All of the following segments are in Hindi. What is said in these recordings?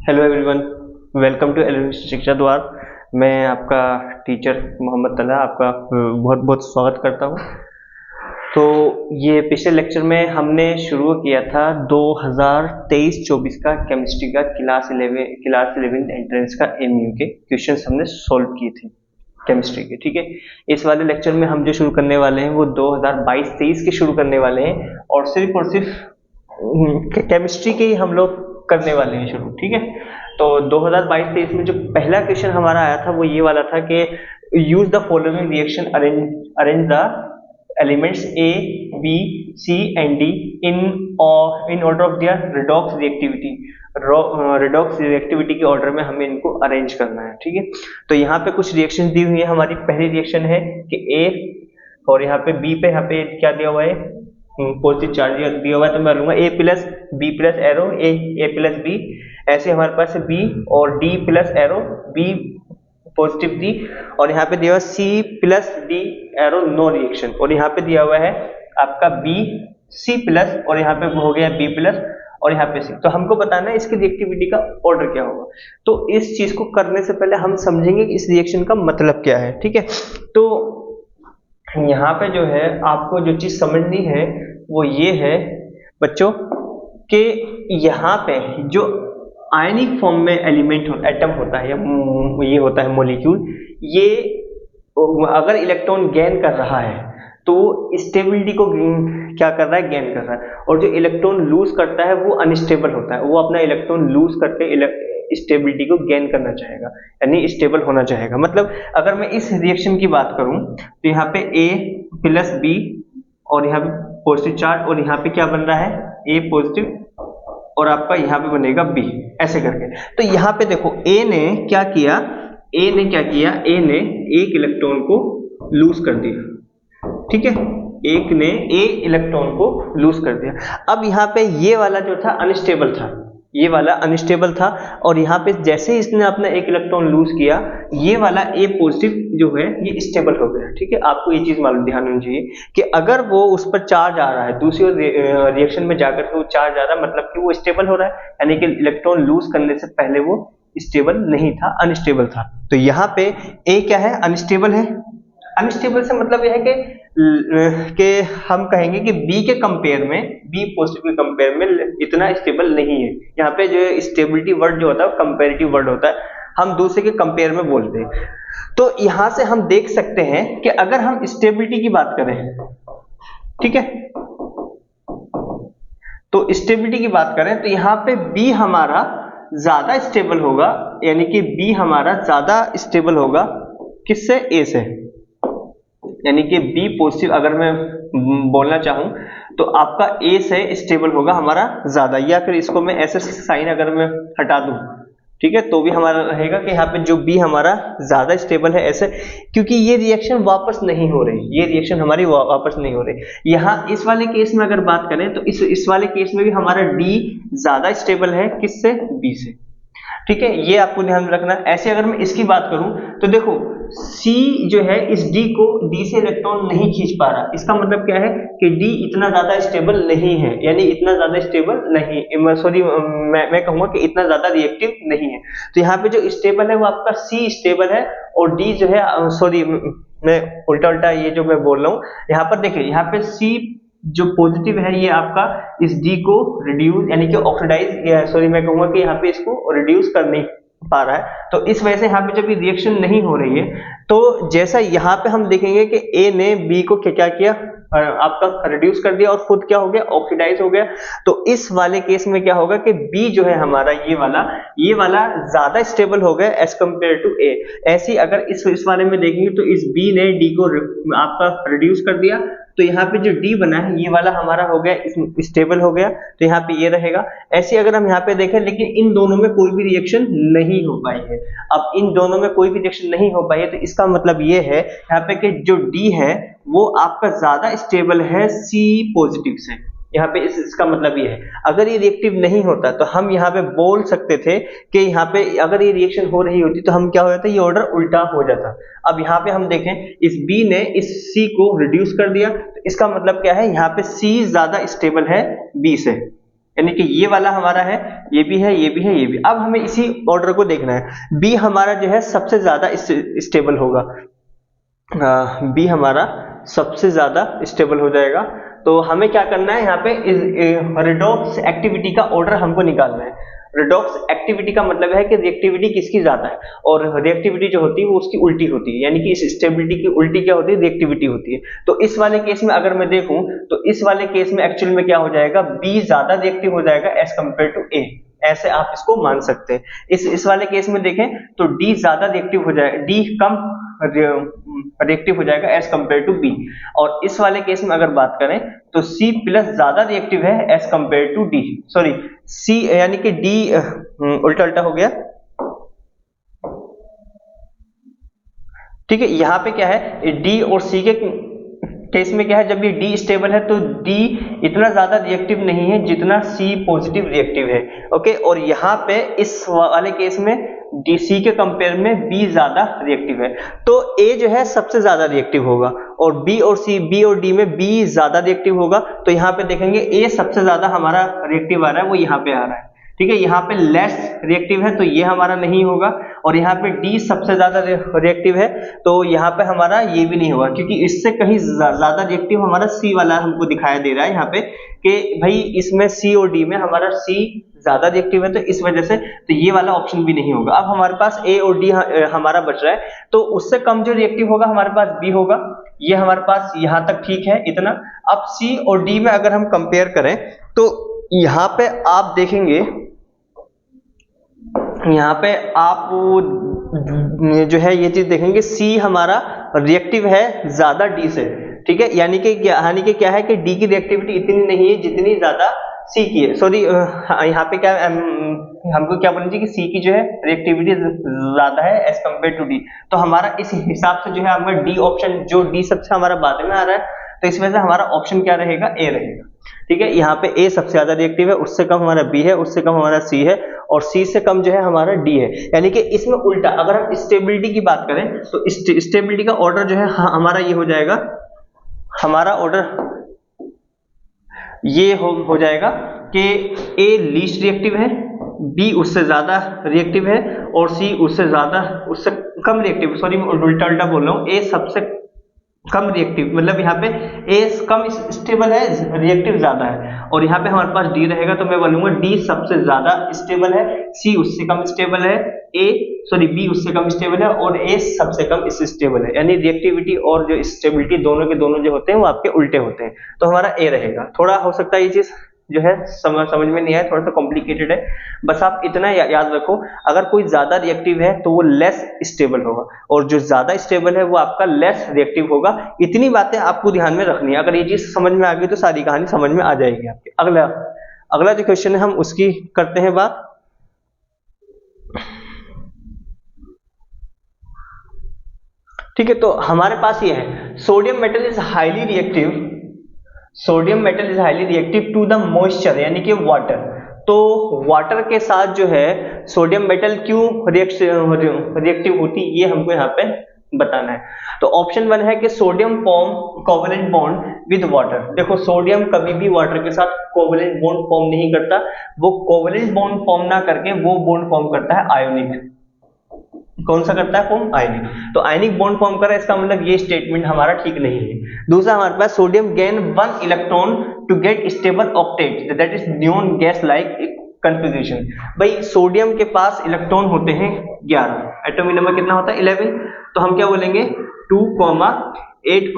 Hello everyone, welcome to elementary Shiksha Dwar. मैं आपका टीचर मोहम्मद तला आपका बहुत बहुत स्वागत करता हूँ। तो ये पिछले लेक्चर में हमने शुरू किया था 2023-24 का केमिस्ट्री का क्लास 11 एंट्रेंस का एमयू के क्वेश्चंस हमने सॉल्व किए थे केमिस्ट्री के। ठीक है, इस वाले लेक्चर में हम जो शुरू करने वाले हैं वो 2022-23 के शुरू करने वाले हैं और सिर्फ केमिस्ट्री के ही हम लोग करने वाले हैं शुरू। ठीक है, तो 2022-23 में जो पहला क्वेश्चन हमारा आया था वो ये वाला था कि use the following reaction, arrange the elements A B C and D in order of their redox reactivity. Redox reactivity के ऑर्डर में हमें इनको अरेंज करना है। ठीक है, तो यहाँ पे कुछ रिएक्शन दी हुई है। हमारी पहली रिएक्शन है कि ए और यहाँ पे बी पे, यहाँ पे क्या दिया हुआ है, पॉजिटिव चार्ज दिया हुआ है, तो मैं लूंगा A plus B plus arrow A plus B. ऐसे हमारे पास बी और D plus arrow B positive D, और यहाँ पे दिया हुआ C plus D arrow no reaction, और यहाँ पे दिया हुआ है आपका बी सी प्लस और यहाँ पे हो गया बी प्लस और यहाँ पे सी। तो हमको बताना है इसकी रिएक्टिविटी का ऑर्डर क्या होगा। तो इस चीज को करने से पहले हम समझेंगे कि इस रिएक्शन का मतलब क्या है। ठीक है, तो यहाँ पे जो है आपको जो चीज समझनी है वो ये है बच्चों कि यहाँ पे जो आयनिक फॉर्म में एलिमेंट एटम होता है या ये होता है मॉलिक्यूल, ये अगर इलेक्ट्रॉन गेन कर रहा है तो स्टेबिलिटी को क्या कर रहा है, गेन कर रहा है, और जो इलेक्ट्रॉन लूज करता है वो अनस्टेबल होता है, वो अपना इलेक्ट्रॉन लूज करके स्टेबिलिटी को गेन करना चाहेगा, यानी स्टेबल होना चाहेगा। मतलब अगर मैं इस रिएक्शन की बात करूं तो यहाँ पे ए प्लस बी और यहाँ पे पॉजिटिव चार्ज, और यहाँ पे क्या बन रहा है ए पॉजिटिव और आपका यहाँ पे बनेगा बी, ऐसे करके। तो यहाँ पे देखो ए ने क्या किया, ए ने एक इलेक्ट्रॉन को लूज कर दिया। ठीक है, एक ने ए इलेक्ट्रॉन को लूज कर दिया। अब यहाँ पे ये वाला जो था अनस्टेबल था, ये वाला अनस्टेबल था, और यहाँ पे जैसे ही इसने अपना एक इलेक्ट्रॉन लूज किया, ये वाला ए पॉजिटिव जो है ये स्टेबल हो गया। ठीक है, आपको ये चीज मालूम ध्यान होनी चाहिए कि अगर वो उस पर चार्ज आ रहा है, दूसरी रिएक्शन में जाकर के वो चार्ज आ रहा है, मतलब कि वो स्टेबल हो रहा है, यानी कि इलेक्ट्रॉन लूज करने से पहले वो स्टेबल नहीं था, अनस्टेबल था। तो यहाँ पे ए क्या है, अनस्टेबल है। अनस्टेबल से मतलब यह है कि हम कहेंगे कि बी के कंपेयर में, बी पॉजिटिव के कंपेयर में इतना स्टेबल नहीं है। यहाँ पे जो स्टेबिलिटी वर्ड जो होता है कंपैरेटिव वर्ड होता है, हम दूसरे के कंपेयर में बोलते हैं। तो यहाँ से हम देख सकते हैं कि अगर हम स्टेबिलिटी की बात करें, ठीक है, तो स्टेबिलिटी की बात करें तो यहाँ पे बी हमारा ज्यादा स्टेबल होगा, यानी कि बी हमारा ज्यादा स्टेबल होगा किससे, ए से, यानी कि बी पॉजिटिव अगर मैं बोलना चाहूं तो आपका ए से स्टेबल होगा हमारा ज्यादा, या फिर इसको मैं ऐसे साइन अगर मैं हटा दूं, ठीक है, तो भी हमारा रहेगा कि यहाँ पे जो बी हमारा ज्यादा स्टेबल है ऐसे, क्योंकि ये रिएक्शन वापस नहीं हो रही, ये रिएक्शन हमारी वापस नहीं हो रही। यहाँ इस वाले केस में अगर बात करें तो इस वाले केस में भी हमारा डी ज्यादा स्टेबल है किससे, बी से। ठीक है, ये आपको ध्यान रखना। ऐसे अगर मैं इसकी बात करूं तो देखो C जो है इस D को D से इलेक्ट्रॉन नहीं खींच पा रहा, इसका मतलब क्या है कि D इतना ज्यादा स्टेबल नहीं है, यानी इतना ज्यादा स्टेबल नहीं, सॉरी मैं कहूंगा कि इतना ज्यादा रिएक्टिव नहीं है। तो यहाँ पे जो स्टेबल है वो आपका C स्टेबल है, और D जो है, सॉरी मैं उल्टा ये जो मैं बोल रहा हूँ, यहाँ पर देखिए, यहाँ पे C जो पॉजिटिव है ये आपका इस डी को रिड्यूस, यानी कि ऑक्सीडाइज, सॉरी मैं कहूंगा कि यहाँ पे इसको रिड्यूस कर नहीं पा रहा है। तो इस वजह से यहाँ पे जब ये रिएक्शन नहीं हो रही है, तो जैसा यहाँ पे हम देखेंगे कि ए ने बी को क्या किया, आपका रिड्यूस कर दिया और खुद क्या हो गया, ऑक्सीडाइज हो गया। तो इस वाले केस में क्या होगा कि बी जो है हमारा ये वाला ज्यादा स्टेबल हो गया एज कंपेयर टू ए। ऐसी अगर इस वाले में देखेंगे तो इस बी ने डी को आपका रिड्यूस कर दिया, तो यहाँ पे जो D बना है ये वाला हमारा हो गया स्टेबल हो गया, तो यहाँ पे ये रहेगा। ऐसे अगर हम यहाँ पे देखें, लेकिन इन दोनों में कोई भी रिएक्शन नहीं हो पाई है। अब इन दोनों में कोई भी रिएक्शन नहीं हो पाई है तो इसका मतलब ये है यहाँ पे कि जो D है वो आपका ज्यादा स्टेबल है C पॉजिटिव से। यहाँ पे इसका मतलब ये है, अगर ये रिएक्टिव नहीं होता तो हम यहाँ पे बोल सकते थे कि यहाँ पे अगर ये रिएक्शन हो रही होती तो हम क्या हो जाता, ये ऑर्डर उल्टा हो जाता। अब यहाँ पे हम देखें, इस B ने इस C को रिड्यूस कर दिया, तो इसका मतलब क्या है, यहाँ पे C ज्यादा स्टेबल है B से। यानी कि ये वाला हमारा है, ये भी है, ये भी है, ये भी। अब हमें इसी ऑर्डर को देखना है। बी हमारा जो है सबसे ज्यादा स्टेबल होगा, बी हमारा सबसे ज्यादा स्टेबल हो जाएगा। तो हमें क्या करना है, यहाँ पे रिडॉक्स एक्टिविटी का ऑर्डर हमको निकालना है। रिडॉक्स एक्टिविटी का मतलब है कि रिएक्टिविटी किसकी ज्यादा है, और रिएक्टिविटी जो होती है वो उसकी उल्टी होती है, यानी कि इस स्टेबिलिटी की उल्टी क्या होती है, रिएक्टिविटी होती है। तो इस वाले केस में अगर मैं देखूं तो इस वाले केस में एक्चुअल में क्या हो जाएगा, बी ज्यादा रिएक्टिव हो जाएगा एज कंपेयर टू ए, ऐसे आप इसको मान सकते हैं। इस वाले केस में देखें तो डी ज्यादा रिएक्टिव हो जाएगा, डी कम रिएक्टिव हो जाएगा एज कंपेयर टू बी। और इस वाले केस में अगर बात करें तो सी प्लस ज्यादा रिएक्टिव है as compare to D, sorry C यानी कि डी उल्टा उल्टा हो गया। ठीक है, यहां पे क्या है, डी और सी के केस में क्या है, जब ये डी स्टेबल है तो डी इतना ज्यादा रिएक्टिव नहीं है जितना सी पॉजिटिव रिएक्टिव है। ओके, और यहाँ पे इस वाले केस में डी सी के कंपेयर में बी ज्यादा रिएक्टिव है, तो ए जो है सबसे ज्यादा रिएक्टिव होगा, और बी और सी, बी और डी में बी ज्यादा रिएक्टिव होगा। तो यहाँ पे देखेंगे ए सबसे ज्यादा हमारा रिएक्टिव आ रहा है, वो यहाँ पे आ रहा है। ठीक है, यहाँ पे लेस रिएक्टिव है तो ये हमारा नहीं होगा, और यहाँ पे डी सबसे ज्यादा रिएक्टिव है तो यहाँ पे हमारा ये भी नहीं होगा, क्योंकि इससे कहीं ज्यादा रिएक्टिव हमारा सी वाला हमको दिखाया दे रहा है यहाँ पे कि भाई इसमें सी और डी में हमारा सी ज्यादा रिएक्टिव है, तो इस वजह से तो ये वाला ऑप्शन भी नहीं होगा। अब हमारे पास ए और डी हमारा बच रहा है, तो उससे कम जो रिएक्टिव होगा हमारे पास बी होगा, ये हमारे पास यहाँ तक ठीक है इतना। अब सी और डी में अगर हम कंपेयर करें तो यहाँ पे आप देखेंगे, यहाँ पे आप जो है ये चीज देखेंगे, सी हमारा रिएक्टिव है ज्यादा डी से। ठीक है, यानी कि क्या है कि डी की रिएक्टिविटी इतनी नहीं है जितनी ज्यादा सी की है। सॉरी, यहाँ पे क्या हमको क्या बोलना चाहिए कि सी की जो है रिएक्टिविटी ज्यादा है एज कंपेयर टू डी। तो हमारा इस हिसाब से जो है हमारा डी ऑप्शन, जो डी सबसे हमारा बाद में आ रहा है, तो इस वजह से हमारा ऑप्शन क्या रहेगा, ए रहेगा। ठीक है, यहाँ पे ए सबसे ज्यादा रिएक्टिव है, उससे कम हमारा बी है, उससे कम हमारा सी है, और सी से कम जो है हमारा डी है। यानी कि इसमें उल्टा अगर हम स्टेबिलिटी की बात करें तो स्टेबिलिटी का ऑर्डर जो है हमारा ये हो जाएगा, हमारा ऑर्डर ये हो जाएगा कि ए लीस्ट रिएक्टिव है, बी उससे ज्यादा रिएक्टिव है, और सी उससे कम रिएक्टिव, सॉरी मैं उल्टा उल्टा बोल रहा हूँ, ए सबसे कम रिएक्टिव, मतलब यहाँ पे ए कम स्टेबल है, रिएक्टिव ज्यादा है, और यहाँ पे हमारे पास डी रहेगा, तो मैं बोलूंगा डी सबसे ज्यादा स्टेबल है, सी उससे कम स्टेबल है, बी उससे कम स्टेबल है, और ए सबसे कम स्टेबल है। यानी रिएक्टिविटी और जो स्टेबिलिटी दोनों के दोनों जो होते हैं वो आपके उल्टे होते हैं, तो हमारा ए रहेगा। थोड़ा हो सकता है ये चीज जो है समझ में नहीं आया, थोड़ा सा कॉम्प्लिकेटेड है, बस आप इतना याद रखो, अगर कोई ज्यादा रिएक्टिव है तो वो लेस स्टेबल होगा, और जो ज्यादा स्टेबल है वो आपका लेस रिएक्टिव होगा। इतनी बातें आपको ध्यान में रखनी है, अगर ये चीज समझ में आ गई तो सारी कहानी समझ में आ जाएगी आपके। अगला जो क्वेश्चन है हम उसकी करते हैं बात। ठीक है, तो हमारे पास ये है, sodium metal is highly reactive, sodium metal is highly reactive to the moisture, यानी कि वाटर। तो वाटर के साथ जो है सोडियम मेटल क्यों रिएक्टिव होती है, ये हमको यहाँ पे बताना है। तो ऑप्शन 1 है कि sodium form covalent bond with water. देखो, सोडियम कभी भी वाटर के साथ कोवेलेंट बॉन्ड फॉर्म नहीं करता, वो कोवेलेंट बॉन्ड फॉर्म ना करके वो बॉन्ड फॉर्म करता है आयोनिक। कौन सा करता है फॉर्म, आयनिक। तो आयनिक बॉन्ड फॉर्म कर रहा है, इसका मतलब ये स्टेटमेंट हमारा ठीक नहीं है। दूसरा हमारे पास sodium gain 1 electron to get stable octet, that is neon gas like configuration. भाई सोडियम के पास इलेक्ट्रॉन होते हैं 11, एटॉमिक नंबर कितना होता है 11, तो हम क्या बोलेंगे 2, 8,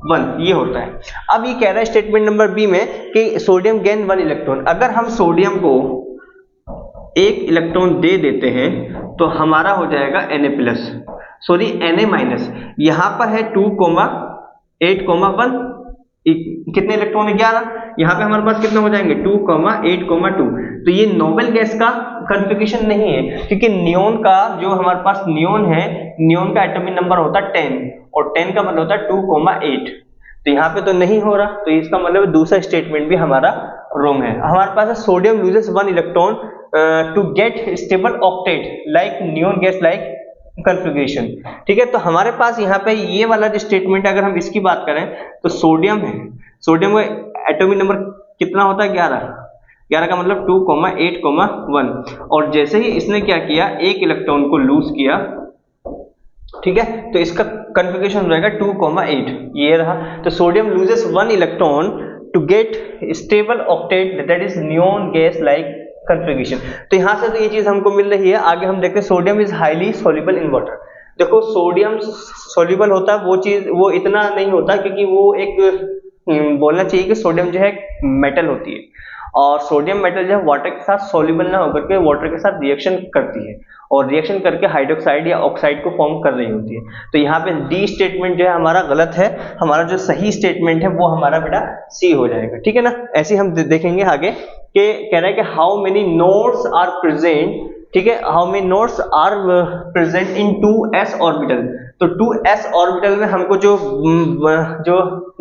1 ये होता है। अब ये कह रहा है स्टेटमेंट नंबर बी में कि सोडियम गेन 1 इलेक्ट्रॉन, अगर हम सोडियम को 1 इलेक्ट्रॉन दे देते हैं तो हमारा हो जाएगा Na+, सॉरी Na-। यहां पर है 2, 8, 1, कितने इलेक्ट्रॉन है 11, यहाँ पे हमारे पास कितने हो जाएंगे 2, 8, 2। तो ये नोबेल गैस का कन्फिग्रेशन नहीं है, क्योंकि नियोन का जो हमारे पास नियोन है, नियोन का एटॉमिक नंबर होता है 10, और 10 का मतलब होता है 2, 8। तो यहाँ पे तो नहीं हो रहा, तो इसका मतलब दूसरा स्टेटमेंट भी हमारा रॉन्ग है। हमारे पास है sodium loses 1 electron to get stable octet like neon gas like configuration. ठीक है, तो हमारे पास यहाँ पे ये वाला जो स्टेटमेंट है, अगर हम इसकी बात करें तो सोडियम है, सोडियम का एटॉमिक नंबर कितना होता है 11, 11 का मतलब 2,8,1। और जैसे ही इसने क्या किया, एक इलेक्ट्रॉन को लूज किया, ठीक है, तो इसका कन्फिगरेशन हो जाएगा 2,8, ये रहा। तो sodium loses 1 electron to get stable octet, that is neon gas like configuration. तो यहां से तो ये चीज हमको मिल रही है। आगे हम देखते हैं sodium is highly soluble in water. देखो सोडियम सॉल्युबल होता है, वो चीज वो इतना नहीं होता, क्योंकि वो एक बोलना चाहिए कि सोडियम जो है मेटल होती है, और सोडियम मेटल जो है वाटर के साथ सॉल्युबल ना होकर के वाटर के साथ रिएक्शन करती है, और रिएक्शन करके हाइड्रोक्साइड या ऑक्साइड को फॉर्म कर रही होती है। तो यहाँ पे डी स्टेटमेंट जो है हमारा गलत है, हमारा जो सही स्टेटमेंट है वो हमारा बेटा सी हो जाएगा, ठीक है ना। ऐसे हम देखेंगे आगे कि कह रहा है कि how many nodes are present, ठीक है, how many nodes are present in 2s orbital. तो 2s ऑर्बिटल में हमको जो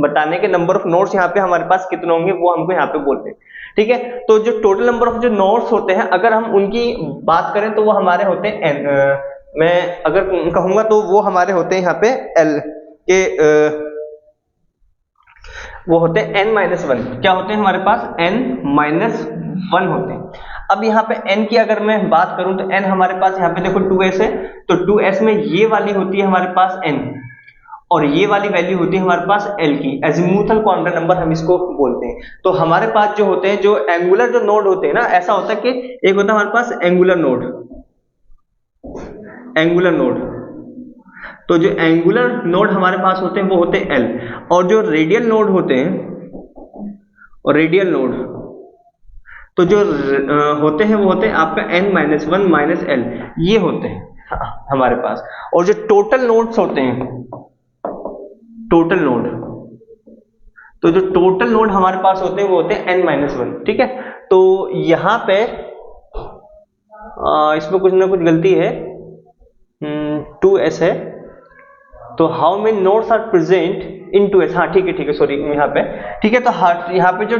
बताने के नंबर ऑफ नोड्स यहाँ पे हमारे पास कितने होंगे वो हमको यहाँ पे बोलते हैं, ठीक है। तो जो टोटल नंबर ऑफ जो नोड्स होते हैं, अगर हम उनकी बात करें तो वो हमारे होते हैं n, मैं अगर कहूंगा तो वो हमारे होते हैं यहाँ पे l के वो होते हैं n-1। क्या होते हैं हमारे पास? n-1 होते हैं। अब यहाँ पे n की अगर मैं बात करूं तो n हमारे पास यहाँ पे देखो 2s है, तो 2s में ये वाली होती है हमारे पास n, और ये वाली वैल्यू होती है हमारे पास l की। एजिमुथल क्वांटम नंबर हम इसको बोलते हैं। तो हमारे पास जो होते हैं, जो एंगुलर जो नोड होते हैं ना, ऐसा होता है कि एक होता है हमारे पास एंगुलर नोड, एंगुलर नोड। तो जो एंगुलर नोड हमारे पास होते हैं वो होते हैं l, और जो रेडियल नोड होते हैं, और रेडियल नोड तो जो होते हैं वो होते हैं आपका n-1 - l, ये होते हैं हमारे पास। और जो टोटल नोड्स होते हैं, टोटल नोड, तो जो टोटल नोड हमारे पास होते हैं वो होते हैं n-1, ठीक है। तो यहां पे इसमें कुछ ना कुछ गलती है, 2s है, तो how many nodes are present in 2s, हाँ ठीक है सॉरी यहाँ पे, ठीक है। तो यहाँ पे जो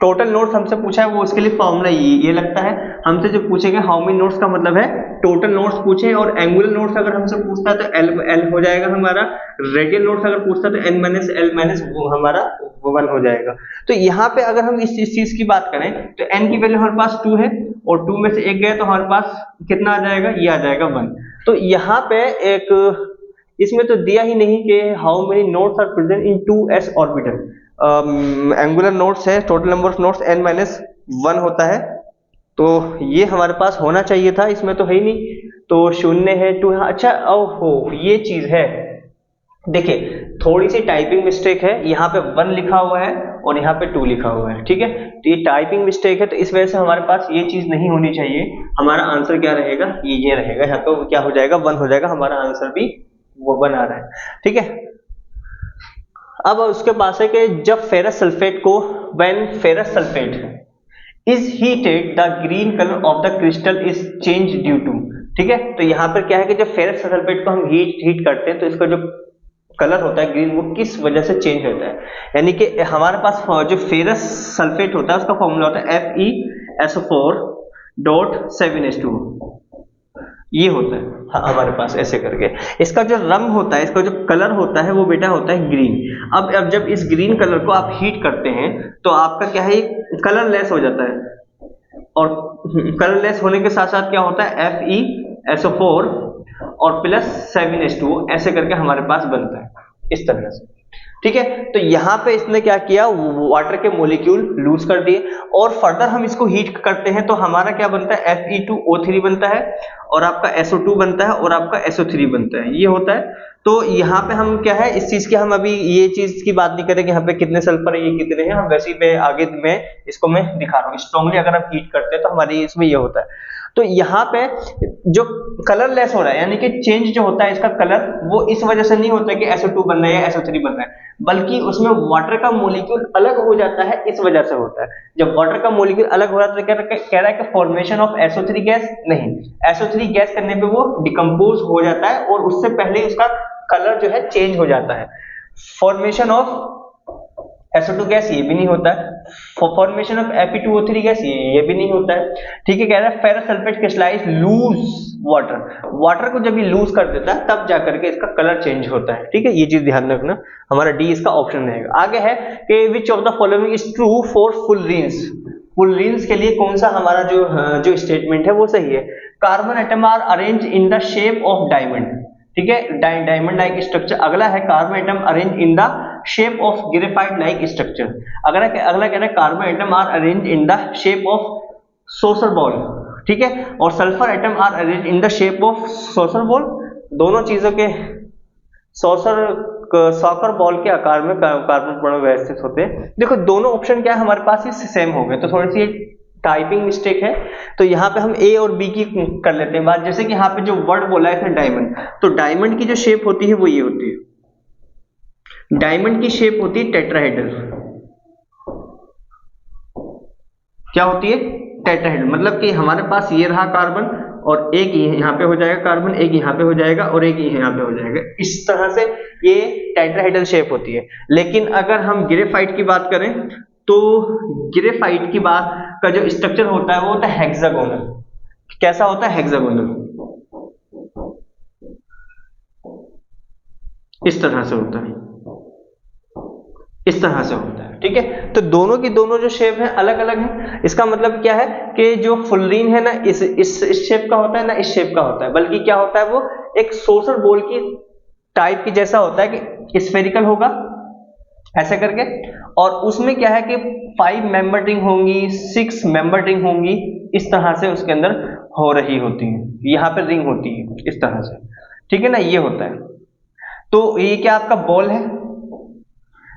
टोटल नोड्स हमसे पूछा है वो उसके लिए फॉर्मूला ये लगता है। हमसे जो पूछेगा हाउ मेनी नोड्स का मतलब है टोटल नोड्स पूछे, और एंगुलर नोड्स अगर हमसे पूछता है तो l हो जाएगा हमारा, रेडियल नोड्स अगर पूछता है तो n-l - वो हमारा 1 हो जाएगा। तो यहाँ पे अगर हम इस चीज की बात करें तो n की वैल्यू हमारे पास 2 है, और 2 में से 1 गया तो हमारे पास कितना आ जाएगा? ये आ जाएगा 1। तो यहाँ पे एक इसमें तो दिया ही नहीं कि how many nodes are present in 2s orbital. Angular nodes है, total number of nodes n-1 होता है, तो ये हमारे पास होना चाहिए था, इसमें तो है ही नहीं, तो 0 है, 2 है। अच्छा ओहो ये चीज है, देखिए थोड़ी सी टाइपिंग मिस्टेक है, यहाँ पे 1 लिखा हुआ है और यहाँ पे 2 लिखा हुआ है, ठीक है। तो ये टाइपिंग मिस्टेक है, तो इस वजह से हमारे पास ये चीज नहीं होनी चाहिए। हमारा आंसर क्या रहेगा? ये रहेगा, यहाँ पे क्या हो जाएगा? 1 हो जाएगा, हमारा आंसर भी वो 1 आ रहा है, ठीक है। अब उसके पास है कि जब फेरस सल्फेट को, when ferrous sulphate is heated the green colour of the crystal is change due to, ठीक है। तो यहाँ पर क्या है कि जब फेरस सल्फेट को हम हीट करते हैं तो इसका जो कलर होता है ग्रीन, वो किस वजह से चेंज होता है? यानी कि हमारे पास जो फेरस सल्फेट होता है उसका फॉर्मूला होता है FeSO4.7H2, ये होता है हमारे पास ऐसे करके। इसका जो रंग होता है, इसका जो कलर होता है वो बेटा होता है ग्रीन। अब जब इस ग्रीन कलर को आप हीट करते हैं तो आपका क्या है, कलरलेस हो जाता है, और कलरलेस होने के साथ साथ क्या होता है FeSO4 और प्लस 7H2, ऐसे करके हमारे पास बनता है इस तरह से, ठीक है। तो यहाँ पे इसने क्या किया, वाटर के मॉलिक्यूल लूज कर दिए, और फर्दर हम इसको हीट करते हैं तो हमारा क्या बनता है Fe2O3 बनता है, और आपका SO2 बनता है, और आपका SO3 बनता है, ये होता है। तो यहाँ पे हम क्या है, इस चीज की हम अभी ये चीज की बात नहीं करेंगे, यहाँ पे कितने सल्फर है, ये कितने हैं, हम वैसे ही आगे में इसको मैं दिखा रहा हूँ। स्ट्रांगली अगर हम हीट करते हैं तो हमारी इसमें ये होता है। तो यहाँ पे जो कलरलेस हो रहा है, यानी कि चेंज जो होता है इसका कलर, वो इस वजह से नहीं होता है कि SO2 बन रहा है या SO3 बन रहा है, बल्कि उसमें वाटर का मॉलिक्यूल अलग हो जाता है, इस वजह से होता है। जब वाटर का मॉलिक्यूल अलग हो रहा है तो कह रहा है कि फॉर्मेशन ऑफ SO3 गैस नहीं, SO3 गैस करने पे वो डिकम्पोज हो जाता है, और उससे पहले उसका कलर जो है चेंज हो जाता है। फॉर्मेशन ऑफ SO2 गैस ये भी नहीं होता है, फॉर्मेशन ऑफ Fe2O3 गैस ये भी नहीं होता है, ठीक है। कह रहा है ferrous sulphate crystallise lose water को जब ये लूज कर देता है तब जाकर के इसका कलर चेंज होता है, ठीक है। ये चीज ध्यान रखना, हमारा डी इसका ऑप्शन रहेगा। आगे है कि which of the following is true for fullerenes. Fullerenes के लिए कौन सा हमारा जो स्टेटमेंट है वो सही है। Carbon atom are arrange in the shape of diamond, ठीक है, डायमंड लाइक स्ट्रक्चर। अगला है carbon atom arrange in the shape of graphite like structure. अगला कह रहा है carbon atom are arrange in the shape of soccer ball, ठीक है, और sulphur atom are arrange in the shape of soccer ball. दोनों चीजों के सॉकर बॉल के आकार में कार्बन परमाणु व्यवस्थित होते हैं। देखो दोनों ऑप्शन क्या है हमारे पास, ही सेम हो गए, तो थोड़ी सी टाइपिंग मिस्टेक है, तो यहाँ पे हम ए और बी की कर लेते हैं बात। जैसे कि यहाँ पे जो वर्ड बोला है डायमंड, तो डायमंड की जो शेप होती है वो ये होती है, डायमंड की शेप होती है टेट्राहेड्रल। क्या होती है? टेट्राहेड्रल। मतलब कि हमारे पास ये रहा कार्बन और एक यहाँ पे हो जाएगा कार्बन, एक यहाँ पे हो जाएगा और एक यहाँ पे हो जाएगा। इस तरह से ये टेट्राहेड्रल शेप होती है। लेकिन अगर हम ग्रेफाइट की बात करें तो ग्रेफाइट की बात का जो स्ट्रक्चर होता है वो होता है हेक्सागोनल। कैसा होता है? हेक्सागोनल। इस तरह से होता है, इस तरह से होता है, ठीक है। तो दोनों की दोनों जो शेप है अलग अलग है। इसका मतलब क्या है कि जो फुलरीन है ना इस शेप का होता है ना इस शेप का होता है, बल्कि क्या होता है वो एक सोसर बॉल की टाइप की जैसा होता है कि स्फेरिकल होगा ऐसे करके, और उसमें क्या है कि 5 मेंबर रिंग होंगी, 6 मेंबर रिंग होंगी, इस तरह से उसके अंदर हो रही होती है। यहाँ पे रिंग होती है इस तरह से, ठीक है ना, ये होता है। तो ये क्या आपका बॉल है,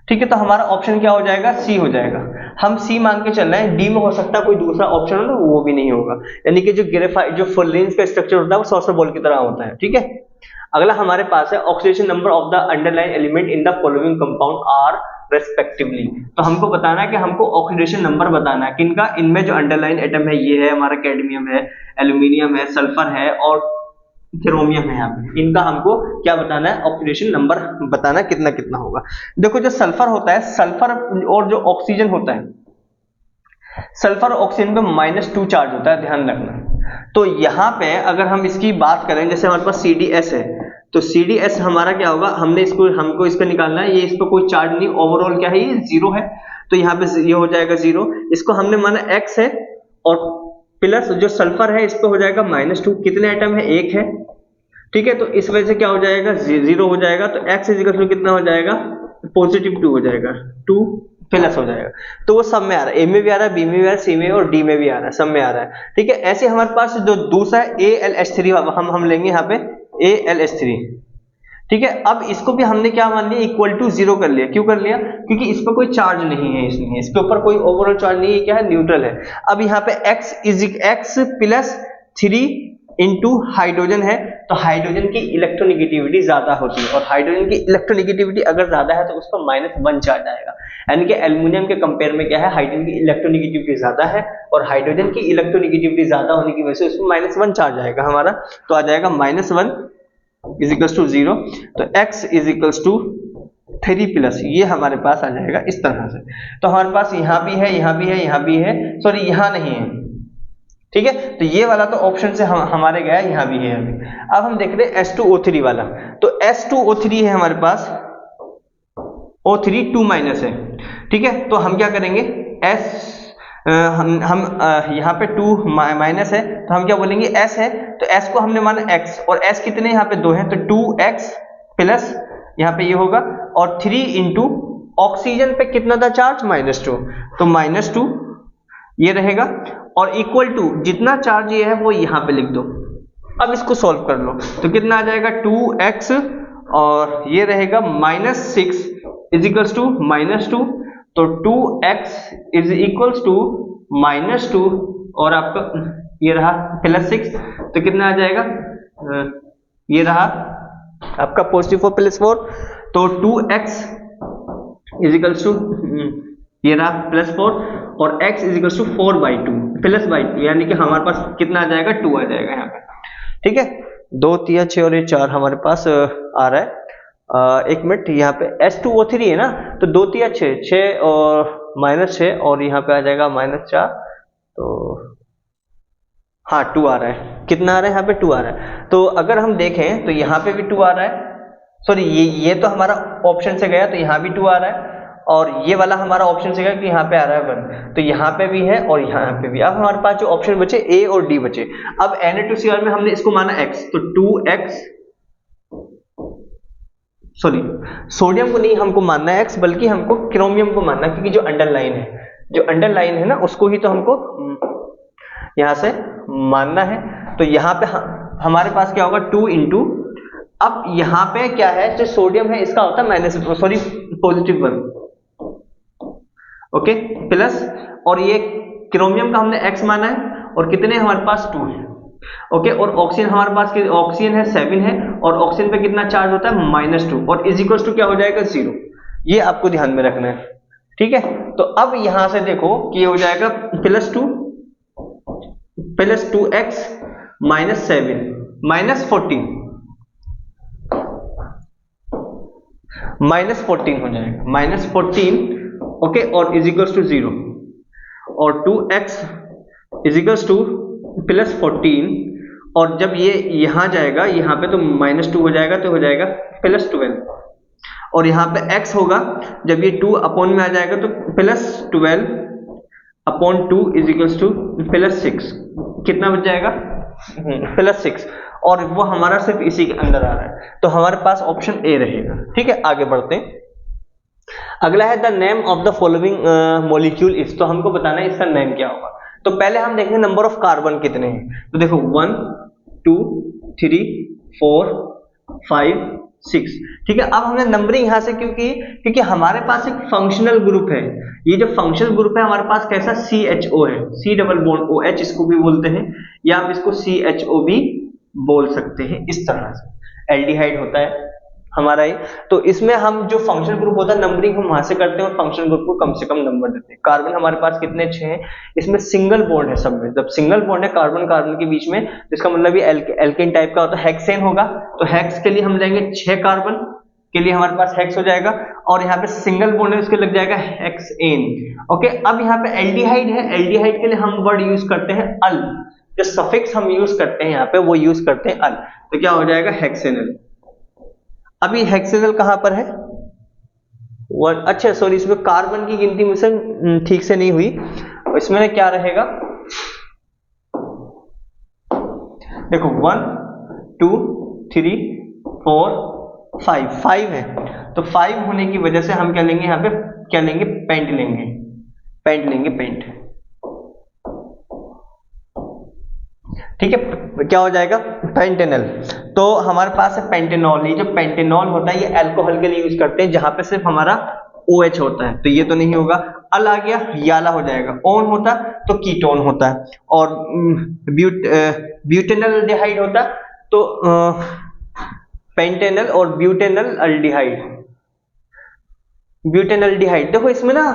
ठीक है। तो हमारा ऑप्शन क्या हो जाएगा? सी हो जाएगा। हम सी मान के चल रहे हैं, डी में हो सकता है कोई दूसरा ऑप्शन हो ना, वो भी नहीं होगा। यानी कि जो ग्रेफाइट जो फुलरीन्स का स्ट्रक्चर होता है वो सॉसर बॉल की तरह होता है, ठीक है। अगला हमारे पास है oxidation number of the underline element in the following compound are respectively. तो हमको बताना है कि हमको ऑक्सीडेशन नंबर बताना है किनका, इनमें जो अंडरलाइन एटम है ये है हमारा कैडमियम है, एल्यूमिनियम है, सल्फर है और क्रोमियम है। यहाँ पे इनका हमको क्या बताना है? ऑक्सीडेशन नंबर बताना है कितना कितना होगा। देखो जो सल्फर होता है, सल्फर और जो ऑक्सीजन होता है, सल्फर और ऑक्सीजन पे -2 चार्ज होता है, ध्यान रखना। तो यहाँ पे अगर हम इसकी बात करें, जैसे हमारे पास CDS है, तो CDS हमारा क्या होगा, हमको इसका निकालना है, ये इस पर कोई चार्ज नहीं, ओवरऑल क्या है ये 0 है, तो यहाँ पे ये हो जाएगा 0। इसको हमने माना X है और प्लस जो सल्फर है इस पे हो जाएगा -2। कितने एटम है? 1 है, ठीक है। तो इस वजह से क्या हो जाएगा? 0 हो जाएगा। तो X इक्वल कितना हो जाएगा? +2 हो जाएगा, 2 प्लस हो जाएगा। तो वो सब में आ रहा है, ए में भी आ रहा है, बी में भी आ रहा है, सी में और डी में भी आ रहा है, सब में आ रहा है, ठीक है। ऐसे हमारे पास जो दूसरा है AlH3 हम लेंगे यहाँ पे AlH3, ठीक है। अब इसको भी हमने क्या मान लिया? =0 कर लिया। क्यों कर लिया? क्योंकि इस पर कोई चार्ज नहीं है, इसलिए इसके ऊपर कोई ओवरऑल चार्ज नहीं है, क्या है? न्यूट्रल है। अब यहाँ पे X +3 इंटू हाइड्रोजन है, तो हाइड्रोजन की इलेक्ट्रोनेगेटिविटी ज्यादा होती है, और हाइड्रोजन की इलेक्ट्रोनेगेटिविटी अगर ज्यादा है तो उसका -1 चार्ज आएगा। यानी कि एल्यूमिनियम के कंपेयर में क्या है? हाइड्रोजन की इलेक्ट्रोनेगेटिविटी ज्यादा है, और हाइड्रोजन की इलेक्ट्रोनेगेटिविटी ज्यादा होने की वजह से उसमें -1 चार्ज आएगा हमारा, तो आ जाएगा -1 = 0। तो X = 3+, ये हमारे पास आ जाएगा इस तरह से। तो हमारे पास यहाँ भी है, यहाँ भी है, यहाँ भी है, सॉरी यहाँ नहीं है, ठीक है। तो ये वाला तो ऑप्शन से हमारे गया, यहाँ भी है अभी। अब हम देख रहे हैं H2O3 वाला, तो H2O3 है हमारे पास, O3 2- है, ठीक है। तो हम क्या करेंगे? हम यहाँ पे 2- है, तो हम क्या बोलेंगे? S है, तो S को हमने माना X, और S कितने यहाँ पे 2 हैं, तो 2X प्लस यहाँ पे ये होगा, और 3 इंटू ऑक्सीजन पे कितना था चार्ज? -2, तो -2 ये रहेगा, और इक्वल टू जितना चार्ज ये है वो यहाँ पे लिख दो। अब इसको सॉल्व कर लो, तो कितना आ जाएगा? 2x और ये रहेगा -6 = -2, तो 2x = -2 और आपका ये रहा +6, तो कितना आ जाएगा? ये रहा आपका +4 +4, तो 2x = ये रहा +4 और x = 4/2 +/2, यानी कि हमारे पास कितना आ जाएगा? 2 आ जाएगा यहाँ पे, ठीक है। 2 3 6 और ये 4 हमारे पास आ रहा है। एक मिनट, यहाँ पे H2O3 है ना, तो 2 3 6 और -6 और यहाँ पे आ जाएगा -4, तो हाँ 2 आ रहा है। कितना आ रहा है? यहाँ पे 2 आ रहा है। तो अगर हम देखें तो यहाँ पे भी 2 आ रहा है, सॉरी ये तो हमारा ऑप्शन से गया, तो यहाँ भी 2 आ रहा है, और ये वाला हमारा ऑप्शन से कि यहाँ पे आ रहा है 1, तो यहाँ पे भी है और यहाँ पे भी। अब हमारे पास जो ऑप्शन बचे ए और डी बचे। अब Na2Cl में हमने इसको माना x, तो 2x, सॉरी सोडियम को नहीं हमको मानना है x, बल्कि हमको क्रोमियम को मानना है, क्योंकि जो अंडरलाइन है ना उसको ही तो हमको यहां से मानना है। तो यहाँ पे हमारे पास क्या होगा 2 इंटू, अब यहाँ पे क्या है जो सोडियम है इसका होता है +1, ओके, प्लस, और ये क्रोमियम का हमने x माना है, और कितने हमारे पास 2 है, ओके, और ऑक्सीजन हमारे पास ऑक्सीजन है 7 है, और ऑक्सीजन पे कितना चार्ज होता है -2, और इज इक्वल टू क्या हो जाएगा 0। ये आपको ध्यान में रखना है, ठीक है। तो अब यहां से देखो कि ये हो जाएगा +2 + 2x -7 -14 -14 हो जाएगा, -14, ओके, और इज इक्वल टू 0, और 2x इज इक्वल टू +14, और जब ये यहां जाएगा यहाँ पे तो -2 हो जाएगा, तो हो जाएगा +12, और यहाँ पे x होगा, जब ये 2 अपॉन में आ जाएगा तो +12/2 इज इक्वल टू +6, कितना बच जाएगा +6, और वो हमारा सिर्फ इसी के अंदर आ रहा है, तो हमारे पास ऑप्शन ए रहेगा, ठीक है। आगे बढ़ते हैं, अगला है the name of the following molecule is, तो हमको बताना है इसका नेम क्या होगा। तो पहले हम देखेंगे नंबर ऑफ कार्बन कितने हैं, तो देखो 1 2 3 4 5 6, ठीक है। अब हमने नंबरिंग यहां से क्योंकि हमारे पास एक फंक्शनल ग्रुप है, ये जो फंक्शनल ग्रुप है हमारे पास कैसा CHO है, C डबल बॉन्ड OH इसको भी बोलते हैं, या हम इसको CHO भी बोल सकते हैं, इस तरह से एल्डिहाइड होता है हमारा ये। तो इसमें हम जो फंक्शनल ग्रुप होता है नंबरिंग हम वहां से करते हैं, और फंक्शनल ग्रुप को कम से कम नंबर देते हैं। कार्बन हमारे पास कितने 6 हैं, इसमें सिंगल बॉन्ड है सब में, जब सिंगल बॉन्ड है कार्बन कार्बन के बीच में, इसका मतलब ये एल्केन टाइप का होता है, हेक्सेन होगा, तो हेक्स के लिए हम लेंगे 6 कार्बन के लिए हमारे पास हेक्स हो जाएगा, और यहाँ पे सिंगल बॉन्ड है उसके लग जाएगा हेक्सेन, ओके। अब यहाँ पे एल्डिहाइड है, एल्डिहाइड के लिए हम वर्ड यूज करते हैं अल, जो सफिक्स हम यूज करते हैं यहाँ पे वो यूज करते हैं अल, तो क्या हो जाएगा हेक्सेनल। अभी हेक्सेनल कहां पर है, अच्छा सॉरी, इसमें कार्बन की गिनती मुझसे ठीक से नहीं हुई, इसमें क्या रहेगा, देखो 1 2 3 4 5 है, तो 5 होने की वजह से हम क्या लेंगे यहाँ पे, क्या लेंगे, पेंट लेंगे, पेंट, ठीक है। क्या हो जाएगा पेंटेनल, तो हमारे पास है पेंटेनॉल, ये जो पेंटेनॉल होता है ये अल्कोहल के लिए यूज करते हैं जहां पे सिर्फ हमारा OH होता है, तो ये तो नहीं होगा, अल आ गया, याला हो जाएगा, ओन होता तो कीटोन होता है, और ब्यूटेनल डिहाइड होता तो पेंटेनल और ब्यूटेनल डिहाइड। देखो इसमें ना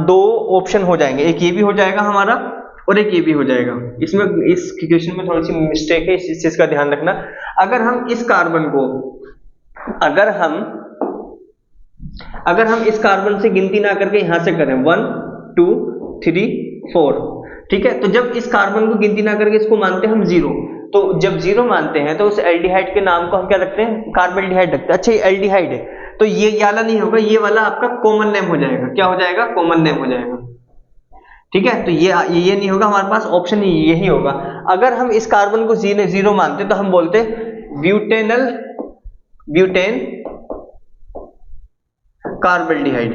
दो ऑप्शन हो जाएंगे, एक ये भी हो जाएगा हमारा और एक ये भी हो जाएगा, इसमें इस क्वेश्चन में थोड़ी सी मिस्टेक है, इस चीज का ध्यान रखना। अगर हम इस कार्बन को अगर हम इस कार्बन से गिनती ना करके यहां से करें 1 2 3 4, ठीक है, तो जब इस कार्बन को गिनती ना करके इसको मानते हैं हम 0, तो जब 0 मानते हैं तो उस एल्डिहाइड के नाम को हम क्या रखते हैं, कार्बेल्डिहाइड रखते हैं। अच्छा ये एल्डिहाइड है तो ये वाला नहीं होगा, ये वाला आपका कॉमन नेम हो जाएगा, क्या हो जाएगा, कॉमन नेम हो जाएगा, ठीक है। तो ये नहीं होगा, हमारे पास ऑप्शन यही होगा। अगर हम इस कार्बन को 0 मानते तो हम बोलते ब्यूटेन कार्बेल्डिहाइड,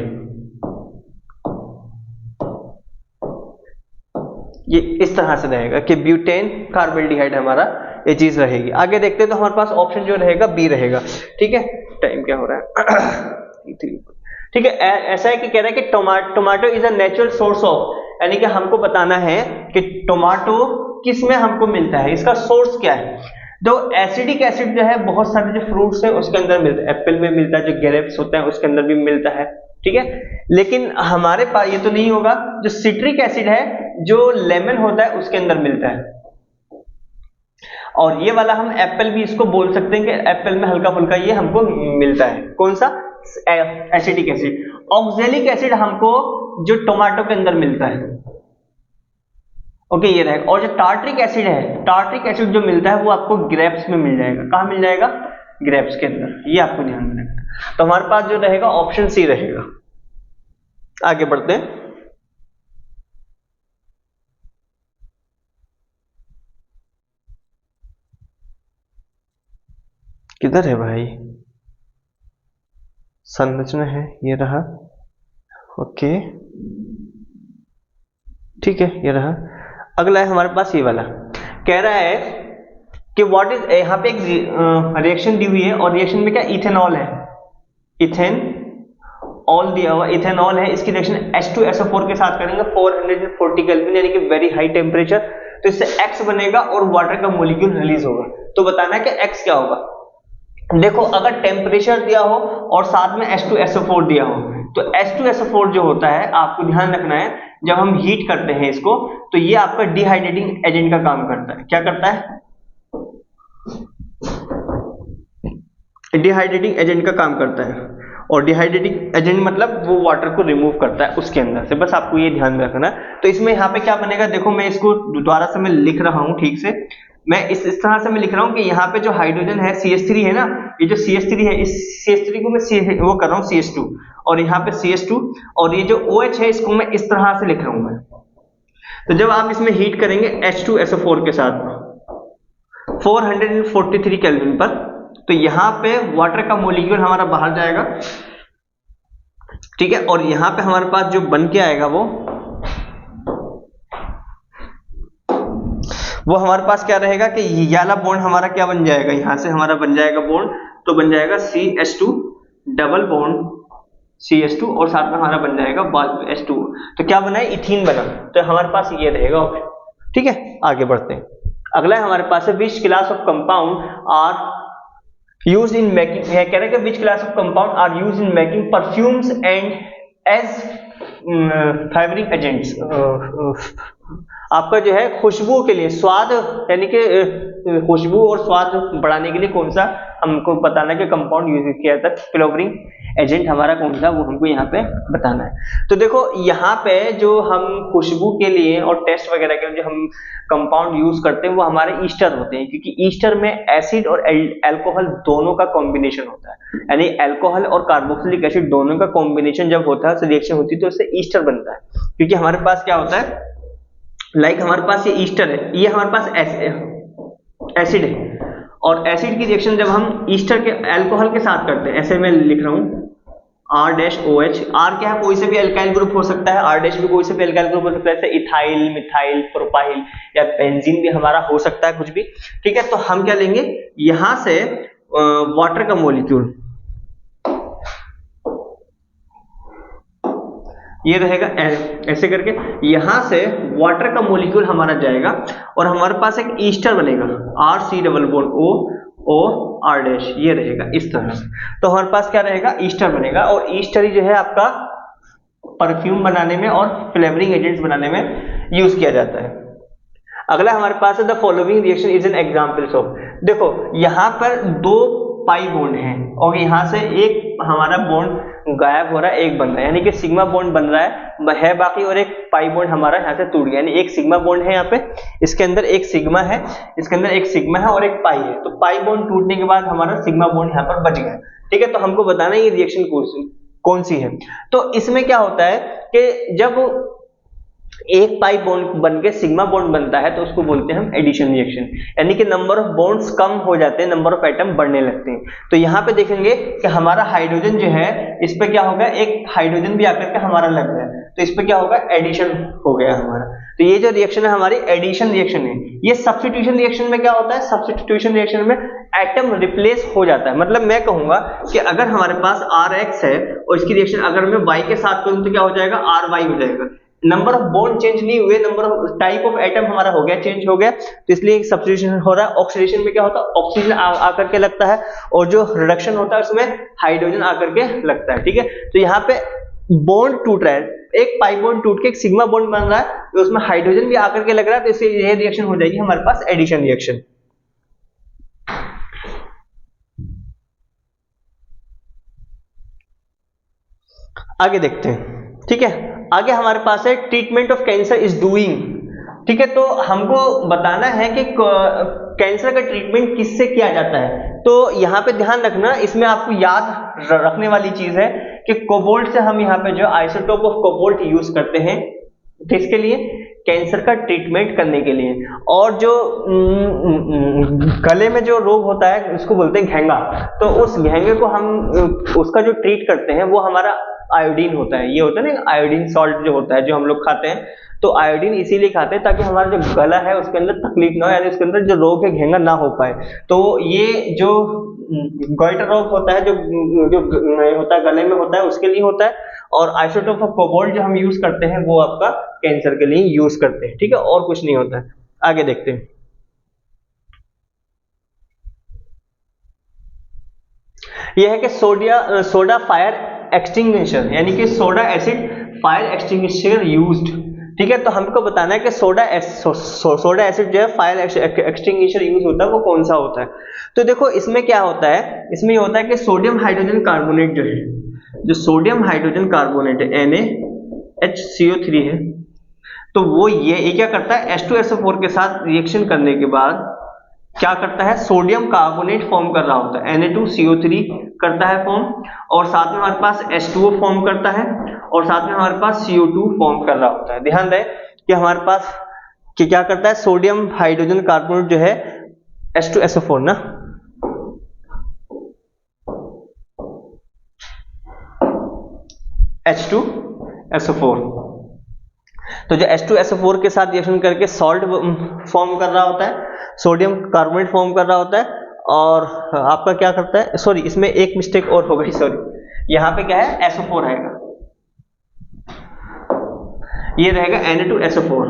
ये इस तरह से रहेगा कि ब्यूटेन कार्बेल्डिहाइड हमारा ये चीज रहेगी। आगे देखते हैं तो हमारे पास ऑप्शन जो रहेगा बी रहेगा, ठीक है। टाइम क्या हो रहा है ठीक है। ऐसा है कि कह रहा है कि tomato is a natural source of, यानी कि हमको बताना है कि टोमेटो किस में हमको मिलता है, इसका सोर्स क्या है। तो एसिडिक एसिड जो है बहुत सारे जो फ्रूट्स हैं उसके अंदर मिलता है, एप्पल में मिलता है, जो ग्रेप्स होते हैं उसके अंदर भी मिलता है, ठीक है। लेकिन हमारे पास ये तो नहीं होगा, जो सिट्रिक एसिड है जो लेमन होता है उसके अंदर मिलता है, और ये वाला हम एप्पल भी इसको बोल सकते हैं कि एप्पल में हल्का फुल्का ये हमको मिलता है, कौन सा, एसिडिक एसिड। ऑक्जेलिक एसिड हमको जो टोमेटो के अंदर मिलता है, ओके, ये रहेगा। और जो टार्ट्रिक एसिड है, टार्ट्रिक एसिड जो मिलता है वो आपको ग्रेप्स में मिल जाएगा, कहां मिल जाएगा, ग्रेप्स के अंदर, ये आपको ध्यान में रखना। तो हमारे पास जो रहेगा ऑप्शन सी रहेगा, आगे बढ़ते हैं। किधर है भाई, संरचना है, ये रहा। ओके ठीक है, ये रहा। अगला है हमारे पास ये वाला, कह रहा है कि व्हाट इज, यहाँ पे एक रिएक्शन दी हुई है और रिएक्शन में क्या इथेनॉल है, इथेन ऑल दिया हुआ इथेनॉल है, इसकी रिएक्शन H2SO4 के साथ करेंगे 440 केल्विन यानी कि वेरी हाई टेम्परेचर, तो इससे X बनेगा और वाटर का मॉलिक्यूल रिलीज होगा। तो बताना है कि X क्या होगा। देखो अगर टेम्परेचर दिया हो और साथ में H2SO4 दिया हो, तो H2SO4 जो होता है आपको ध्यान रखना है, जब हम हीट करते हैं इसको तो ये आपका डिहाइड्रेटिंग एजेंट का काम करता है। क्या करता है, डिहाइड्रेटिंग एजेंट का काम करता है, और डिहाइड्रेटिंग एजेंट मतलब वो वाटर को रिमूव करता है उसके अंदर से, बस आपको ये ध्यान रखना है। तो इसमें यहाँ पे क्या बनेगा, देखो मैं इसको दोबारा से मैं लिख रहा हूँ ठीक से, मैं इस तरह से मैं लिख रहा हूँ कि यहाँ पे जो हाइड्रोजन है CH3 है ना, ये जो CH3 है, इस CH3 को मैं वो कर रहा हूँ CH2, और यहाँ पे CH2, और ये जो OH है इसको मैं इस तरह से लिख रहा हूँ मैं। तो जब आप इसमें हीट करेंगे H2SO4 के साथ 443 केल्विन पर, तो यहाँ पे वाटर का मॉलिक्यूल हमारा बाहर जाएगा, ठीक है, और यहाँ पे हमारे पास जो बन के आएगा वो हमारे पास क्या रहेगा कि ये वाला बॉन्ड हमारा क्या बन जाएगा, यहां से हमारा बन जाएगा बॉन्ड, तो बन जाएगा CH2 डबल बॉन्ड CH2 और साथ में हमारा बन जाएगा H2, तो क्या बना है, इथीन बना। तो हमारे पास ये रहेगा ऑप्शन। ठीक है, आगे बढ़ते हैं। अगला हमारे पास है which class of compound are used in making, कह रहे हैं कि which class of compound are used in making perfumes and as flavouring agents. आपका जो है खुशबू के लिए, स्वाद यानी कि खुशबू और स्वाद बढ़ाने के लिए कौन सा हमको बताना है कि कंपाउंड यूज किया जाता है, फ्लेवरिंग एजेंट हमारा कौन सा, वो हमको यहाँ पे बताना है। तो देखो यहाँ पे जो हम खुशबू के लिए और टेस्ट वगैरह के लिए जो हम कंपाउंड यूज करते हैं वो हमारे ईस्टर होते हैं, क्योंकि ईस्टर में एसिड और एल्कोहल दोनों का कॉम्बिनेशन होता है, यानी एल्कोहल और कार्बोक्सिलिक एसिड दोनों का कॉम्बिनेशन जब होता है, रिएक्शन होती है तो इससे ईस्टर बनता है। क्योंकि हमारे पास क्या होता है, लाइक हमारे पास ये ईस्टर है, ये हमारे पास एसिड है, और एसिड की रिएक्शन जब हम ईस्टर के अल्कोहल के साथ करते हैं, ऐसे मैं लिख रहा हूं R-OH, R क्या है, कोई से भी अल्काइल ग्रुप हो सकता है, R- भी कोई से भी अल्काइल ग्रुप हो सकता है, जैसे इथाइल, मिथाइल, प्रोपाइल या बेंजीन भी हमारा हो सकता है कुछ भी। ठीक है, तो हम क्या लेंगे, यहां से वाटर का मॉलिक्यूल ये रहेगा ऐसे करके, यहां से वाटर का मॉलिक्यूल हमारा जाएगा और हमारे पास एक ईस्टर बनेगा RC डबल बॉन्ड OR', ये रहेगा इस तरह से। तो हमारे पास क्या रहेगा, ईस्टर बनेगा, और ईस्टर ही जो है आपका परफ्यूम बनाने में और फ्लेवरिंग एजेंट्स बनाने में यूज किया जाता है। अगला हमारे पास है the following reaction is an examples of. देखो यहां पर दो पाई बॉन्ड है और यहां से एक हमारा बॉन्ड गायब हो रहा है, एक बन रहा है, यानी कि सिग्मा बॉन्ड बन रहा है बाकी, और एक पाई बॉन्ड हमारा यहां से टूट गया, यानी एक सिग्मा बॉन्ड है यहाँ पे, इसके अंदर एक सिग्मा है, इसके अंदर एक सिग्मा है और एक पाई है, तो पाई बॉन्ड टूटने के बाद हमारा सिग्मा बॉन्ड यहाँ पर बच गया। ठीक है, तो हमको बताना है ये रिएक्शन कौन सी है। तो इसमें क्या होता है कि जब एक पाई बॉन्ड बन के सिग्मा बॉन्ड बनता है तो उसको बोलते हैं हम एडिशन रिएक्शन, यानी कि नंबर ऑफ बॉन्ड्स कम हो जाते हैं, नंबर ऑफ एटम बढ़ने लगते हैं। तो यहाँ पे देखेंगे कि हमारा हाइड्रोजन जो है इस पे क्या होगा, एक हाइड्रोजन भी आकर के हमारा लग गया, तो इस पे क्या होगा, एडिशन हो गया हमारा। तो ये जो रिएक्शन है हमारी एडिशन रिएक्शन है। ये सब्स्टिट्यूशन रिएक्शन में क्या होता है, सब्स्टिट्यूशन रिएक्शन में एटम रिप्लेस हो जाता है। मतलब मैं कहूंगा कि अगर हमारे पास RX है और इसकी रिएक्शन अगर मैं Y के साथ करूं तो क्या हो जाएगा, RY हो जाएगा। नंबर ऑफ बॉन्ड चेंज नहीं हुए, number of type of atom हमारा हो गया, चेंज हो गया, तो इसलिए सब्स्टिट्यूशन हो रहा है। ऑक्सीडेशन में क्या होता है, ऑक्सीजन आकर के लगता है, और जो रिडक्शन होता है उसमें हाइड्रोजन आकर के लगता है। ठीक है, तो यहाँ पे बॉन्ड टूट रहा है, एक पाई बॉन्ड टूट के एक सिग्मा बॉन्ड बन रहा है, तो उसमें हाइड्रोजन भी आकर के लग रहा है, तो इससे यह रिएक्शन हो जाएगी हमारे पास एडिशन रिएक्शन। आगे देखते हैं। ठीक है, आगे हमारे पास है treatment of cancer is doing. ठीक है, तो हमको बताना है कि कैंसर का ट्रीटमेंट किससे किया जाता है। तो यहाँ पे ध्यान रखना, इसमें आपको याद रखने वाली चीज है कि कोबाल्ट से हम यहाँ पे जो आइसोटोप ऑफ कोबाल्ट यूज करते हैं, किसके लिए? कैंसर का ट्रीटमेंट करने के लिए। और जो गले में जो रोग होता है उसको बोलते हैं घेंगा, तो उस घेंगे को हम उसका जो ट्रीट करते हैं वो हमारा आयोडीन होता है। ये होता है ना आयोडीन सॉल्ट जो होता है जो हम लोग खाते हैं, तो आयोडीन इसीलिए खाते हैं ताकि हमारा जो गला है उसके अंदर तकलीफ ना हो, यानी उसके अंदर जो रोग है घेंगा ना हो पाए। तो ये जो गोइटर रोग होता है जो होता है गले में होता है उसके लिए होता है, और आइसोटोप ऑफ कोबाल्ट जो हम यूज करते हैं वो आपका कैंसर के लिए यूज करते हैं, ठीक है, और कुछ नहीं होता है। आगे देखते हैं। यह है कि सोडा फायर एक्सटिंग्विशर, यानी कि soda acid fire extinguisher used, ठीक है। तो हमको बताना है कि सोडा एसिड जो है फायर एक्सटिंग्विशर यूज होता है वो कौन सा होता है। तो देखो इसमें क्या होता है, इसमें ये होता है कि सोडियम हाइड्रोजन कार्बोनेट जो है, जो सोडियम हाइड्रोजन कार्बोनेट है NaHCO3 है, तो वो ये क्या करता है, H2SO4 के साथ रिएक्शन करने के बाद क्या करता है, सोडियम कार्बोनेट फॉर्म कर रहा होता है, Na2CO3 करता है फॉर्म, और साथ में हमारे पास H2O फॉर्म करता है, और साथ में हमारे पास CO2 फॉर्म कर रहा होता है। ध्यान दें कि हमारे पास क्या करता है, सोडियम हाइड्रोजन कार्बोनेट जो है H2SO4 ना, H2SO4, तो जो H2SO4 के साथ रिएक्शन करके सॉल्ट फॉर्म कर रहा होता है, सोडियम कार्बोनेट फॉर्म कर रहा होता है, और आपका क्या करता है, सॉरी इसमें एक मिस्टेक और हो गई, सॉरी यहाँ पे क्या है, SO4 आएगा, ये रहेगा Na2SO4,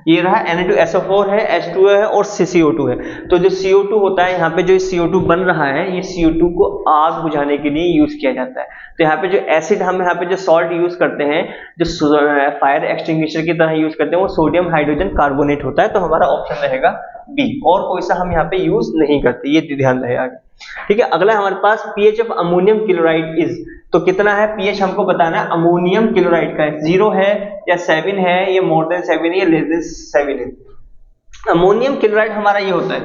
ये रहा Na2SO4 है, H2O है और CO2 है। तो जो CO2 होता है यहाँ पे, जो CO2 बन रहा है, ये CO2 को आग बुझाने के लिए यूज किया जाता है। तो यहाँ पे जो एसिड हम यहाँ पे जो सॉल्ट यूज करते हैं, जो फायर एक्सटिंग्विशर की तरह यूज करते हैं, वो सोडियम हाइड्रोजन कार्बोनेट होता है। तो हमारा ऑप्शन रहेगा बी, और कोई सा हम यहाँ पे यूज नहीं करते, ये ध्यान रहे आगे, ठीक है। अगला हमारे पास pH of ammonium chloride is, तो कितना है पीएच हमको बताना है अमोनियम क्लोराइड का, 0 है या 7 है, या मोर देन 7 है या लेस देन 7 है। अमोनियम क्लोराइड हमारा ये होता है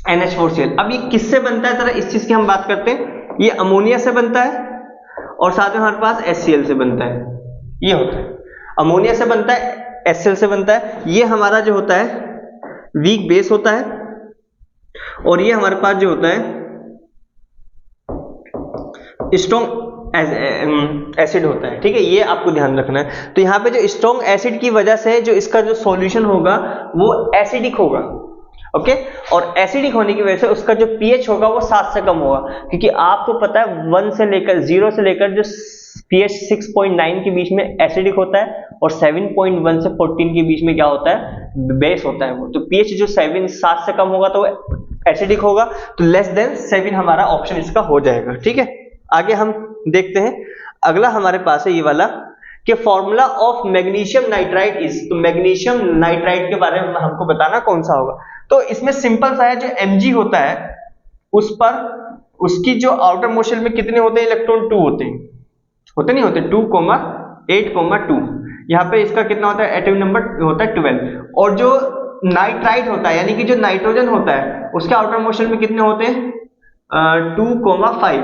NH4Cl। अब ये किससे बनता है, जरा इस चीज की हम बात करते हैं। ये अमोनिया से बनता है और साथ में हमारे पास HCl से बनता है, ये होता है, अमोनिया से बनता है, HCl से बनता है। ये हमारा जो होता है वीक बेस होता है, और ये हमारे पास जो होता है स्ट्रॉन्ग एसिड होता है, ठीक है, ये आपको ध्यान रखना है। तो यहाँ पे जो स्ट्रॉन्ग एसिड की वजह से जो इसका जो सॉल्यूशन होगा वो एसिडिक होगा, ओके, और एसिडिक होने की वजह से उसका जो पीएच होगा वो 7 से कम होगा, क्योंकि आपको पता है 0 से लेकर जो पीएच 6.9 के बीच में एसिडिक होता है, और 7.1 से 14 के बीच में क्या होता है, बेस होता है वो। तो पीएच जो 7 से कम होगा तो एसिडिक होगा, तो लेस देन 7 हमारा ऑप्शन इसका हो जाएगा, ठीक है। आगे हम देखते हैं, अगला हमारे पास है ये वाला कि formula of magnesium nitride is, तो मैग्नीशियम नाइट्राइड के बारे में हमको बताना कौन सा होगा। तो इसमें सिंपल सा है, जो Mg होता है उस पर उसकी जो आउटर मोशन में कितने होते हैं इलेक्ट्रॉन, 2 होते नहीं होते, 2,8,2। यहाँ पे इसका कितना होता है, एटॉमिक नंबर होता है 12। और जो नाइट्राइड होता है यानी कि जो नाइट्रोजन होता है उसके आउटर मोशन में कितने होते हैं, 2,5।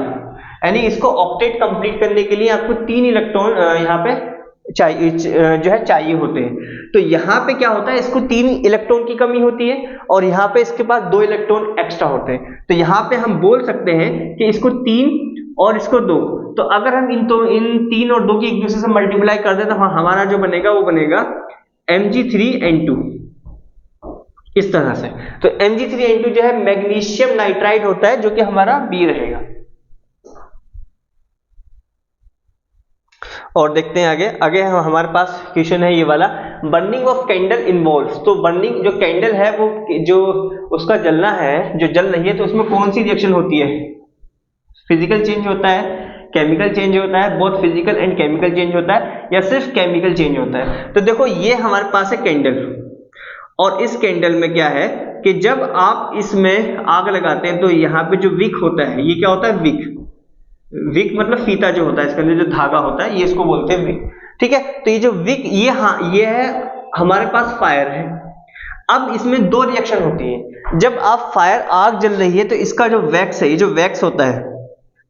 यानी इसको ऑक्टेट कंप्लीट करने के लिए आपको 3 इलेक्ट्रॉन यहाँ पे चाहिए, जो है चाहिए होते हैं। तो यहाँ पे क्या होता है, इसको 3 इलेक्ट्रॉन की कमी होती है, और यहाँ पे इसके पास 2 इलेक्ट्रॉन एक्स्ट्रा होते हैं। तो यहाँ पे हम बोल सकते हैं कि इसको 3 और इसको 2। तो अगर हम इन 3 और 2 की एक दूसरे से मल्टीप्लाई कर दें तो हमारा जो बनेगा वो बनेगा Mg3N2, इस तरह से। तो Mg3N2 जो है मैग्नीशियम नाइट्राइड होता है, जो कि हमारा बी रहेगा। और देखते हैं आगे हमारे पास क्वेश्चन है ये वाला, बर्निंग ऑफ कैंडल इन्वॉल्व्स। तो बर्निंग जो कैंडल है वो जो उसका जलना है, जो जल रही है, तो उसमें कौन सी रिएक्शन होती है, फिजिकल चेंज होता है, केमिकल चेंज होता है, both physical and chemical change होता है, या सिर्फ केमिकल चेंज होता है। तो देखो ये हमारे पास है कैंडल, और इस कैंडल में क्या है कि जब आप इसमें आग लगाते हैं तो यहाँ पे जो विक होता है, ये क्या होता है, विक मतलब फीता जो होता है, इसके अंदर जो धागा होता है, ये इसको बोलते हैं विक, ठीक है। तो ये जो विक, ये हाँ, ये है हमारे पास फायर है। अब इसमें दो रिएक्शन होती है। जब आप फायर आग जल रही है तो इसका जो वैक्स है, ये जो वैक्स होता है,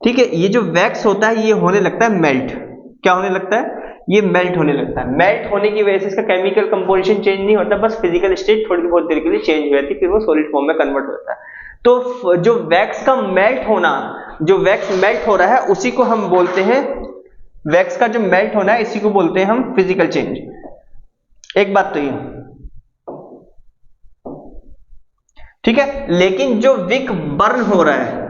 ठीक है, ये जो वैक्स होता है ये होने लगता है मेल्ट। क्या होने लगता है? ये मेल्ट होने लगता है। मेल्ट होने की वजह से इसका केमिकल कंपोजिशन चेंज नहीं होता, बस फिजिकल स्टेट थोड़ी बहुत देर के लिए चेंज हो जाती है, फिर वो सॉलिड फॉर्म में कन्वर्ट होता है। तो जो वैक्स का मेल्ट होना, जो वैक्स मेल्ट हो रहा है उसी को हम बोलते हैं, वैक्स का जो मेल्ट होना है इसी को बोलते हैं हम फिजिकल चेंज। एक बात तो ये, ठीक है। लेकिन जो विक बर्न हो रहा है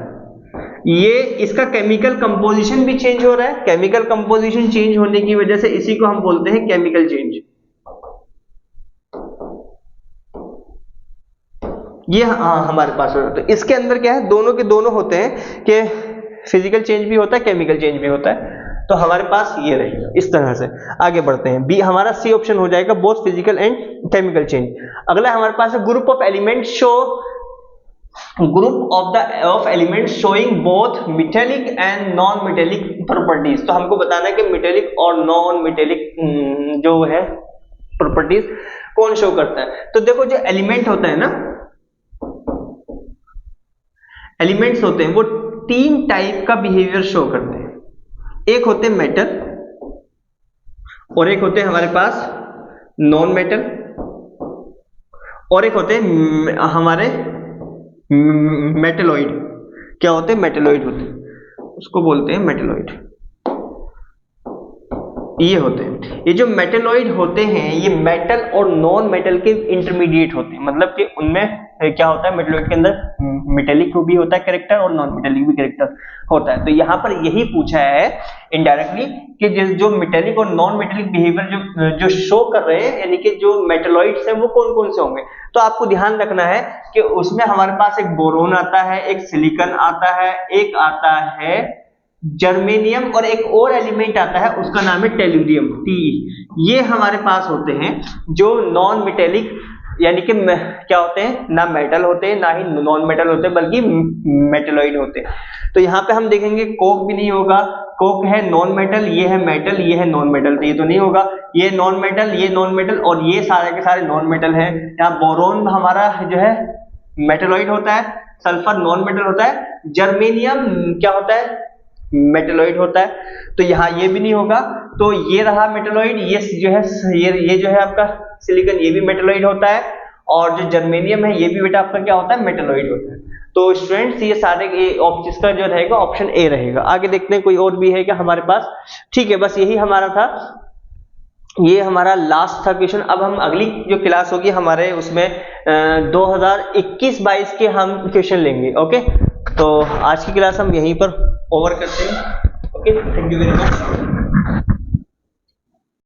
ये इसका केमिकल कंपोजिशन भी चेंज हो रहा है। केमिकल कंपोजिशन चेंज होने की वजह से इसी को हम बोलते हैं केमिकल चेंज। ये हमारे पास हो रहा है। तो इसके अंदर क्या है, दोनों के दोनों होते हैं कि फिजिकल चेंज भी होता है, केमिकल चेंज भी होता है। तो हमारे पास ये रहेगा। इस तरह से आगे बढ़ते हैं। बी हमारा सी ऑप्शन हो जाएगा, both physical and chemical change. अगला हमारे पास है group of element show, group of elements showing both metallic and non metallic properties. तो हमको बताना है कि मेटेलिक और नॉन मेटेलिक जो है प्रॉपर्टीज कौन शो करता है। तो देखो जो एलिमेंट होता है ना, एलिमेंट्स होते हैं वो तीन टाइप का बिहेवियर शो करते हैं। एक होते हैं मेटल, और एक होते हैं हमारे पास नॉन मेटल, और एक होते हैं हमारे मेटेलॉइड। क्या होते हैं? मेटेलॉइड होते हैं, उसको बोलते हैं मेटेलॉइड। ये होते हैं, ये जो मेटेलॉइड होते हैं ये मेटल और नॉन मेटल के इंटरमीडिएट होते हैं। मतलब कि उनमें क्या होता है, मेटेलॉइड के अंदर मेटेलिक भी होता है कैरेक्टर और नॉन मेटेलिक भी कैरेक्टर होता है। तो यहाँ पर यही पूछा है इनडायरेक्टली कि जो मेटेलिक और नॉन मेटेलिक बिहेवियर जो शो कर रहे हैं, यानी कि जो मेटेलॉइड्स हैं वो कौन कौन से होंगे। तो आपको ध्यान रखना है कि उसमें हमारे पास एक बोरोन आता है, एक सिलिकॉन आता है, एक आता है जर्मेनियम, और एक और एलिमेंट आता है उसका नाम है टेल्यूरियम, टी। ये हमारे पास होते हैं जो नॉन मेटेलिक, यानी कि क्या होते हैं, ना मेटल होते हैं ना ही नॉन मेटल होते हैं, बल्कि मेटेलॉइड होते हैं। तो यहाँ पे हम देखेंगे कोक भी नहीं होगा, कोक है नॉन मेटल, ये है मेटल, ये है नॉन मेटल, तो ये तो नहीं होगा। ये नॉन मेटल, ये नॉन मेटल, और ये सारे के सारे नॉन मेटल है। यहाँ बोरोन हमारा जो है मेटेलॉइड होता है, सल्फर नॉन मेटल होता है, जर्मेनियम क्या होता है, मेटेलॉइड होता है। तो यहाँ ये भी नहीं होगा। तो ये रहा मेटेलॉइड, ये जो है ये जो है आपका सिलिकॉन, ये भी मेटेलॉइड होता है, और जो जर्मेनियम है ये भी बेटा आपका क्या होता है, मेटेलॉइड होता है। तो स्टूडेंट्स ये सारे इसका जो रहेगा ऑप्शन ए रहेगा। आगे देखते हैं कोई और भी है क्या हमारे पास। ठीक है, बस यही हमारा था, ये हमारा लास्ट था क्वेश्चन। अब हम अगली जो क्लास होगी हमारे उसमें 2021-22 के हम क्वेश्चन लेंगे। ओके, तो आज की क्लास हम यहीं पर ओवर करते हैं। Okay, thank you very much.